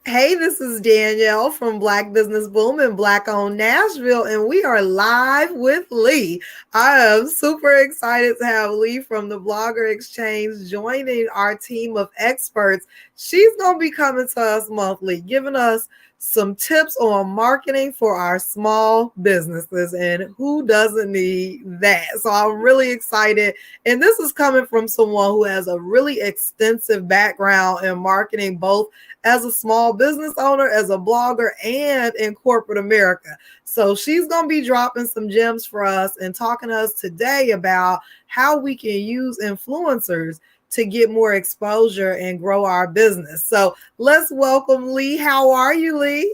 Hey, this is Danielle from Black Business Boom and Black Owned Nashville, and we are live with Leigh. I am super excited to have Leigh from the Blogger Exchange joining our team of experts. She's going to be coming to us monthly, giving us some tips on marketing for our small businesses, and who doesn't need that? So I'm really excited. And this is coming from someone who has a really extensive background in marketing, both as a small business owner, as a blogger, and in corporate America. So she's going to be dropping some gems for us and talking to us today about how we can use influencers to get more exposure and grow our business. So let's welcome Leigh. How are you, Leigh?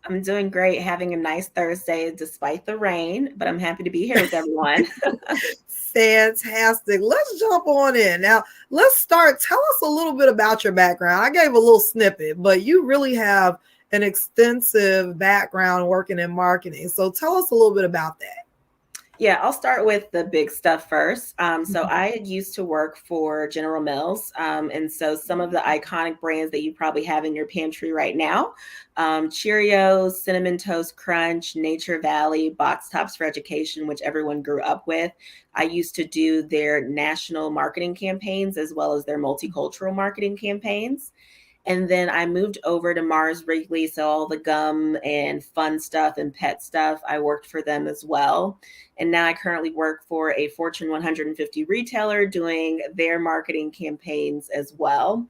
I'm doing great, having a nice Thursday despite the rain, but I'm happy to be here with everyone. Fantastic. Let's jump on in. Now, let's start. Tell us a little bit about your background. I gave a little snippet, but you really have an extensive background working in marketing. So tell us a little bit about that. Yeah, I'll start with the big stuff first. So I used to work for General Mills. And so some of the iconic brands that you probably have in your pantry right now, Cheerios, Cinnamon Toast Crunch, Nature Valley, Box Tops for Education, which everyone grew up with. I used to do their national marketing campaigns as well as their multicultural marketing campaigns. And then I moved over to Mars Wrigley. So all the gum and fun stuff and pet stuff, I worked for them as well. And now I currently work for a Fortune 150 retailer doing their marketing campaigns as well.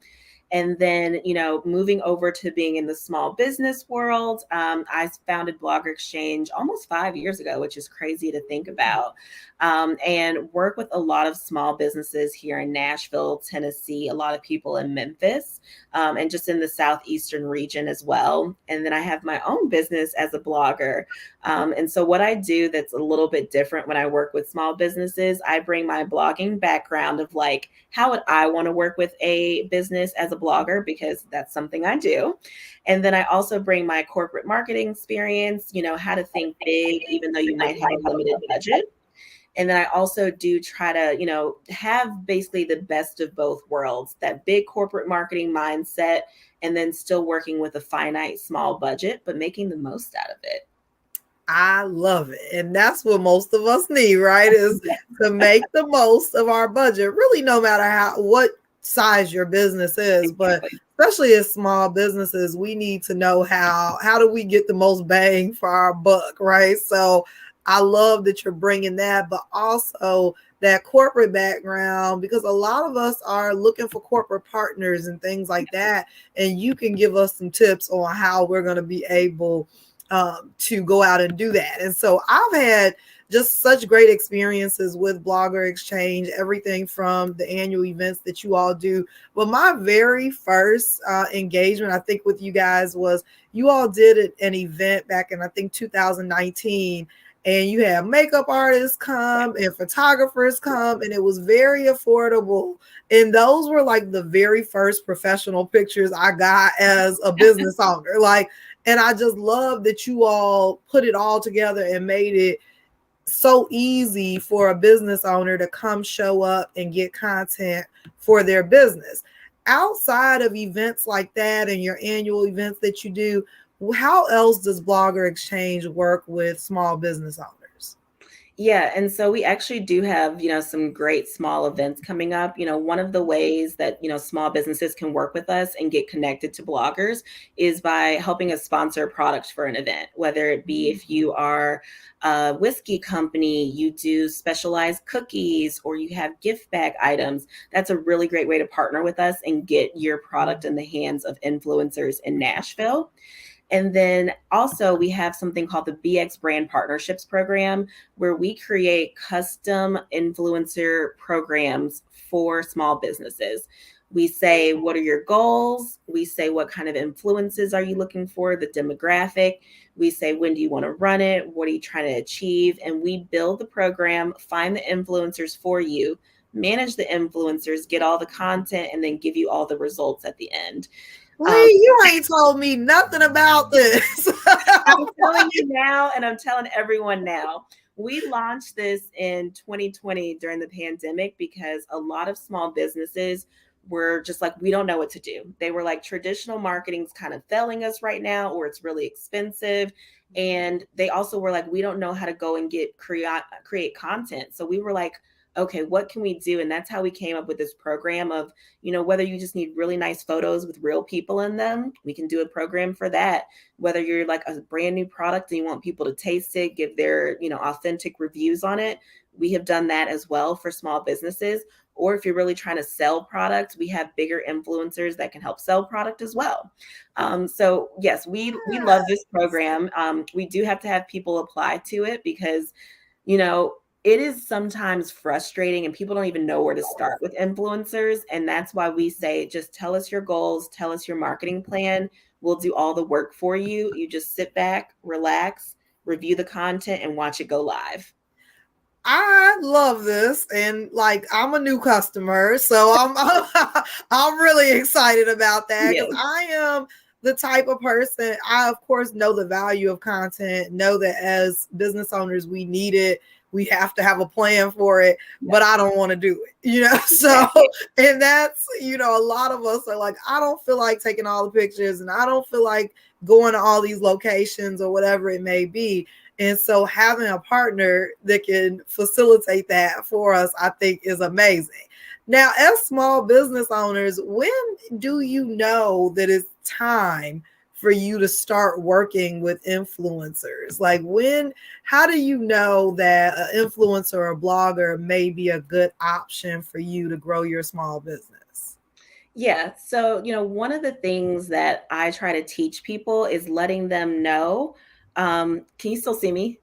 And then, moving over to being in the small business world, I founded Blogger Exchange almost 5 years ago, which is crazy to think about, and work with a lot of small businesses here in Nashville, Tennessee, a lot of people in Memphis, and just in the Southeastern region as well. And then I have my own business as a blogger. And so what I do that's a little bit different when I work with small businesses, I bring my blogging background of like, how would I want to work with a business as a blogger? Because that's something I do. And then I also bring my corporate marketing experience, how to think big, even though you might have a limited budget. And then I also do try to, have basically the best of both worlds, that big corporate marketing mindset, and then still working with a finite small budget, but making the most out of it. I love it. And that's what most of us need, right? Is to make the most of our budget, really, no matter what size your business is. But especially as small businesses, we need to know how do we get the most bang for our buck, right? So I love that you're bringing that, but also that corporate background, because a lot of us are looking for corporate partners and things like that. And you can give us some tips on how we're going to be able to go out and do that. And so I've had just such great experiences with Blogger Exchange, everything from the annual events that you all do. But my very first engagement, I think, with you guys was you all did an event back in, I think, 2019. And you have makeup artists come and photographers come, and it was very affordable. And those were like the very first professional pictures I got as a business owner. And I just love that you all put it all together and made it so easy for a business owner to come show up and get content for their business. Outside of events like that and your annual events that you do, how else does Blogger Exchange work with small business owners? Yeah, and so we actually do have, some great small events coming up. One of the ways that, small businesses can work with us and get connected to bloggers is by helping us sponsor a product for an event, whether it be if you are a whiskey company, you do specialized cookies, or you have gift bag items. That's a really great way to partner with us and get your product in the hands of influencers in Nashville. And then also we have something called the BX Brand Partnerships Program, where we create custom influencer programs for small businesses. We say, what are your goals? We say, what kind of influences are you looking for? The demographic. We say, when do you want to run it? What are you trying to achieve? And we build the program, find the influencers for you, manage the influencers, get all the content, and then give you all the results at the end. Leigh, you ain't told me nothing about this. I'm telling you now, and I'm telling everyone now. We launched this in 2020 during the pandemic because a lot of small businesses were just like, we don't know what to do. They were like, traditional marketing's kind of failing us right now, or it's really expensive. And they also were like, we don't know how to go and create content. So we were like, okay, what can we do? And that's how we came up with this program of, whether you just need really nice photos with real people in them, we can do a program for that. Whether you're like a brand new product and you want people to taste it, give their, authentic reviews on it, we have done that as well for small businesses. Or if you're really trying to sell product, we have bigger influencers that can help sell product as well. So yes, we love this program. We do have to have people apply to it because, it is sometimes frustrating and people don't even know where to start with influencers. And that's why we say, just tell us your goals, tell us your marketing plan. We'll do all the work for you. You just sit back, relax, review the content, and watch it go live. I love this, and like I'm a new customer, so I'm really excited about that because I am the type of person. I of course know the value of content, know that as business owners we need it. We have to have a plan for it, but I don't want to do it, so, and that's, a lot of us are like, I don't feel like taking all the pictures and I don't feel like going to all these locations or whatever it may be. And so having a partner that can facilitate that for us, I think is amazing. Now, as small business owners, when do you know that it's time for you to start working with influencers? Like how do you know that an influencer or a blogger may be a good option for you to grow your small business? Yeah. So, one of the things that I try to teach people is letting them know. Can you still see me?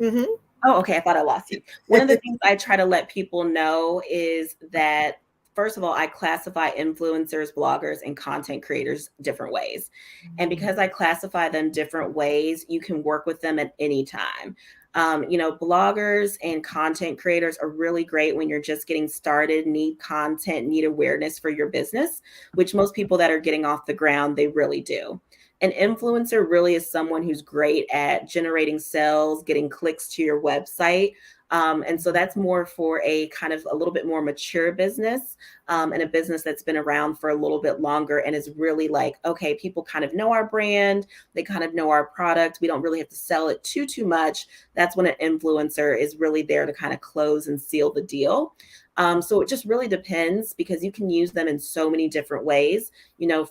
Mm-hmm. Oh, okay. I thought I lost you. One of the things I try to let people know is that, first of all, I classify influencers, bloggers, and content creators different ways. And because I classify them different ways, you can work with them at any time. Bloggers and content creators are really great when you're just getting started, need content, need awareness for your business, which most people that are getting off the ground, they really do. An influencer really is someone who's great at generating sales, getting clicks to your website. And so that's more for a kind of a little bit more mature business, and a business that's been around for a little bit longer and is really like, okay, people kind of know our brand. They kind of know our product. We don't really have to sell it too much. That's when an influencer is really there to kind of close and seal the deal. So it just really depends because you can use them in so many different ways,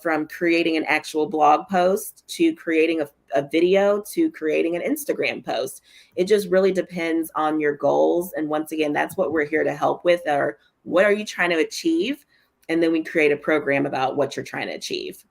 from creating an actual blog post to creating a video to creating an Instagram post. It just really depends on your goals. And once again, that's what we're here to help with, or what are you trying to achieve? And then we create a program about what you're trying to achieve.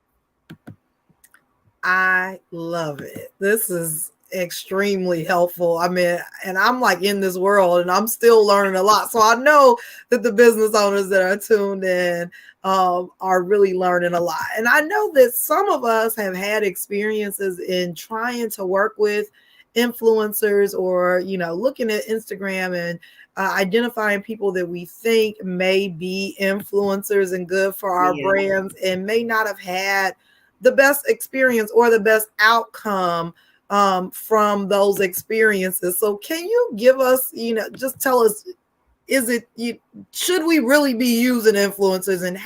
I love it. This is extremely helpful. I mean, and I'm like in this world and I'm still learning a lot. So I know that the business owners that are tuned in are really learning a lot. And I know that some of us have had experiences in trying to work with influencers or, looking at Instagram and identifying people that we think may be influencers and good for our brands and may not have had the best experience or the best outcome from those experiences. So can you give us, just tell us, should we really be using influencers, and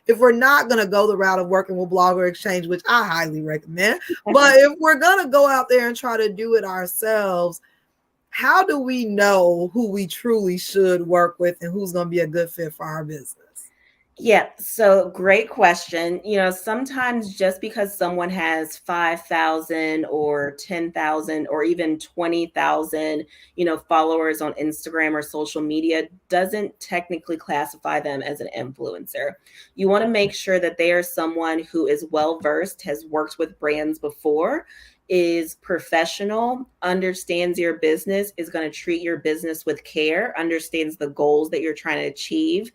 if we're not going to go the route of working with Blogger Exchange, which I highly recommend, but if we're going to go out there and try to do it ourselves, how do we know who we truly should work with and who's going to be a good fit for our business? Yeah, so great question. Sometimes just because someone has 5,000 or 10,000 or even 20,000, followers on Instagram or social media doesn't technically classify them as an influencer. You want to make sure that they are someone who is well-versed, has worked with brands before, is professional, understands your business, is going to treat your business with care, understands the goals that you're trying to achieve.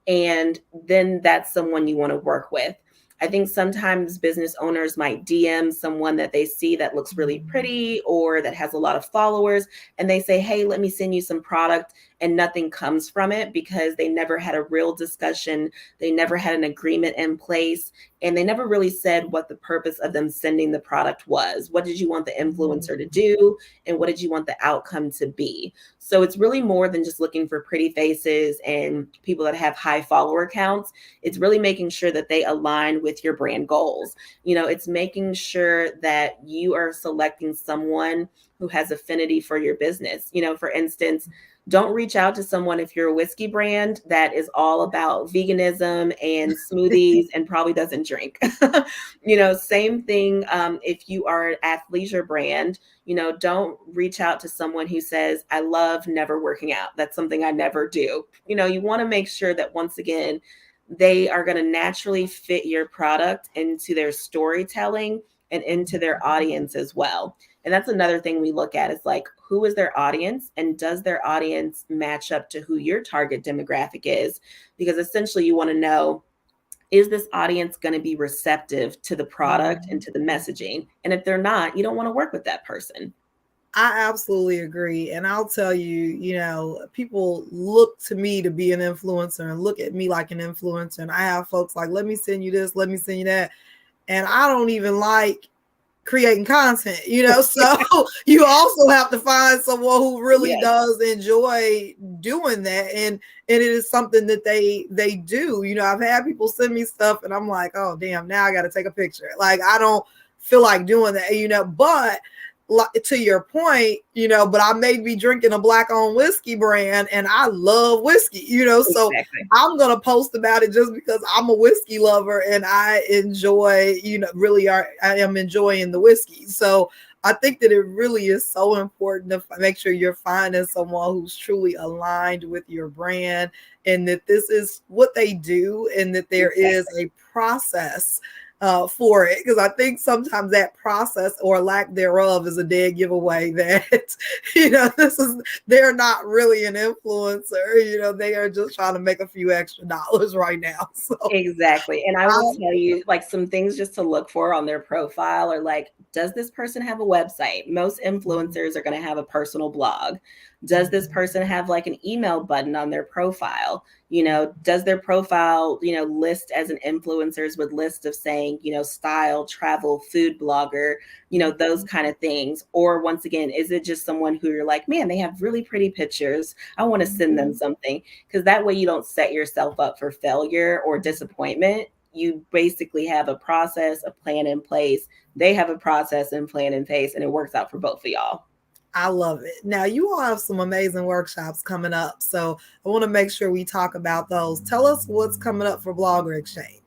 And then that's someone you want to work with. I think sometimes business owners might DM someone that they see that looks really pretty or that has a lot of followers, and they say, hey, let me send you some product. and nothing comes from it because they never had a real discussion. They never had an agreement in place, and they never really said what the purpose of them sending the product was. What did you want the influencer to do? And what did you want the outcome to be? So it's really more than just looking for pretty faces and people that have high follower counts. It's really making sure that they align with your brand goals. It's making sure that you are selecting someone who has affinity for your business. For instance, don't reach out to someone if you're a whiskey brand that is all about veganism and smoothies and probably doesn't drink. Same thing if you are an athleisure brand. Don't reach out to someone who says, I love never working out. That's something I never do. You want to make sure that, once again, they are going to naturally fit your product into their storytelling and into their audience as well. And that's another thing we look at, is like, who is their audience, and does their audience match up to who your target demographic is? Because essentially you want to know, is this audience going to be receptive to the product and to the messaging? And if they're not, you don't want to work with that person. I absolutely agree. And I'll tell you, people look to me to be an influencer and look at me like an influencer. And I have folks like, let me send you this, let me send you that. And I don't even like creating content, so you also have to find someone who really does enjoy doing that. And it is something that they do. I've had people send me stuff and I'm like, oh, damn, now I got to take a picture. Like, I don't feel like doing that, but to your point, but I may be drinking a Black-owned whiskey brand and I love whiskey, so I'm going to post about it just because I'm a whiskey lover and I enjoy, really I am enjoying the whiskey. So I think that it really is so important to make sure you're finding someone who's truly aligned with your brand and that this is what they do and that there is a process for it, because I think sometimes that process or lack thereof is a dead giveaway that they're not really an influencer. They are just trying to make a few extra dollars right now. So exactly. And I will tell you, like, some things just to look for on their profile are like, does this person have a website? Most influencers are going to have a personal blog. Does this person have like an email button on their profile? Does their profile, list as an influencer's with list of saying, style, travel, food blogger, those kind of things? Or once again, is it just someone who you're like, man, they have really pretty pictures, I want to send them something? Because that way you don't set yourself up for failure or disappointment. You basically have a process, a plan in place. They have a process and plan in place, and it works out for both of y'all. I love it. Now, you all have some amazing workshops coming up, so I want to make sure we talk about those. Tell us what's coming up for Blogger Exchange.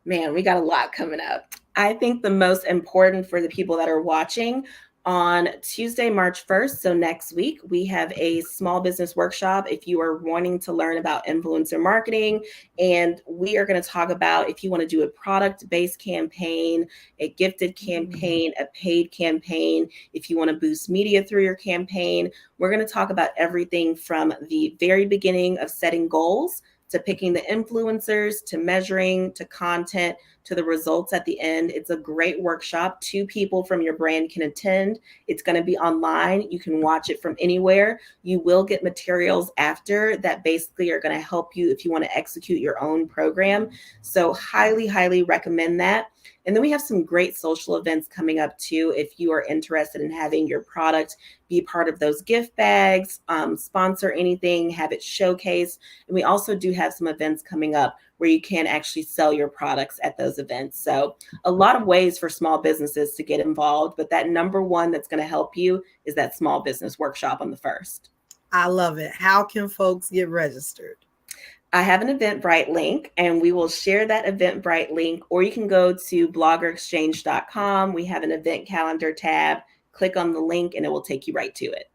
Man, we got a lot coming up. I think the most important for the people that are watching, on Tuesday, March 1st, so next week, we have a small business workshop if you are wanting to learn about influencer marketing. And we are going to talk about if you want to do a product-based campaign, a gifted campaign, a paid campaign, if you want to boost media through your campaign. We're going to talk about everything from the very beginning of setting goals to picking the influencers, to measuring, to content, to the results at the end. It's a great workshop. 2 people from your brand can attend. It's going to be online. You can watch it from anywhere. You will get materials after that basically are going to help you if you want to execute your own program. So highly, highly recommend that. And then we have some great social events coming up too, if you are interested in having your product be part of those gift bags, sponsor anything, have it showcased. And we also do have some events coming up where you can actually sell your products at those events. So a lot of ways for small businesses to get involved, but that number one that's going to help you is that small business workshop on the 1st. I love it. How can folks get registered? I have an Eventbrite link, and we will share that Eventbrite link, or you can go to bloggerexchange.com. We have an event calendar tab. Click on the link and it will take you right to it.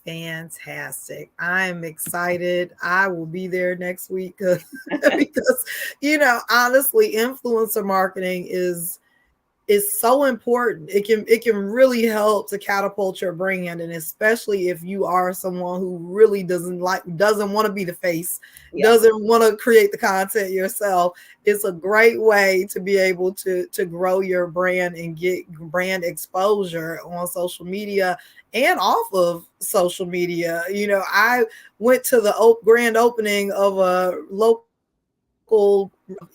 Fantastic. I'm excited. I will be there next week because honestly, influencer marketing is so important. It can really help to catapult your brand, and especially if you are someone who really doesn't want to be the face, doesn't want to create the content yourself. It's a great way to be able to grow your brand and get brand exposure on social media and off of social media. I went to the grand opening of a local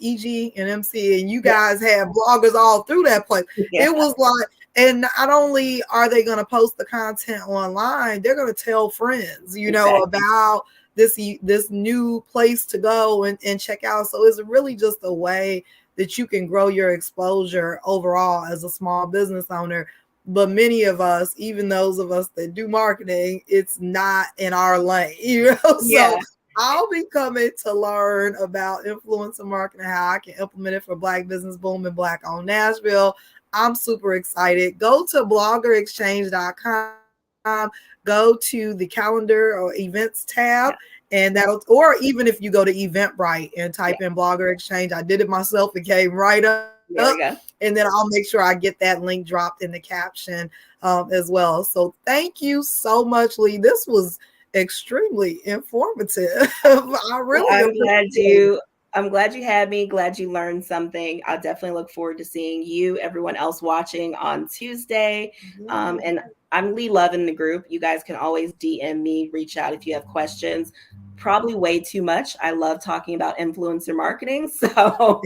EG and MC, and you guys Yeah. had bloggers all through that place. It Yeah. was like, and not only are they going to post the content online, they're going to tell friends, Exactly. about this new place to go and check out. So it's really just a way that you can grow your exposure overall as a small business owner. But many of us, even those of us that do marketing, it's not in our lane, So Yeah. I'll be coming to learn about influencer marketing, how I can implement it for Black Business Boom and Black owned Nashville. I'm super excited. Go to bloggerexchange.com, go to the calendar or events tab, Yeah. and or even if you go to Eventbrite and Yeah. type in Blogger Exchange, I did it myself. It came right up. There we go. And then I'll make sure I get that link dropped in the caption as well. So thank you so much, Leigh. This was extremely informative. I Well, really appreciate it. I'm glad you had me. Glad you learned something. I'll definitely look forward to seeing you, everyone else watching on Tuesday. Yeah. And I'm Leigh Love in the group. You guys can always DM me, reach out if you have questions. Probably way too much. I love talking about influencer marketing. So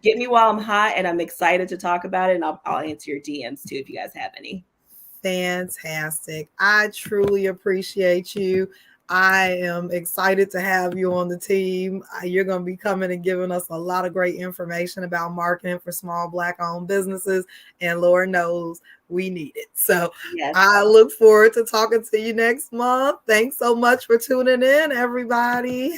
get me while I'm hot, and I'm excited to talk about it. And I'll answer your DMs too if you guys have any. Fantastic. I truly appreciate you. I am excited to have you on the team. You're going to be coming and giving us a lot of great information about marketing for small Black owned businesses. And Lord knows we need it. So Yes. I look forward to talking to you next month. Thanks so much for tuning in, everybody.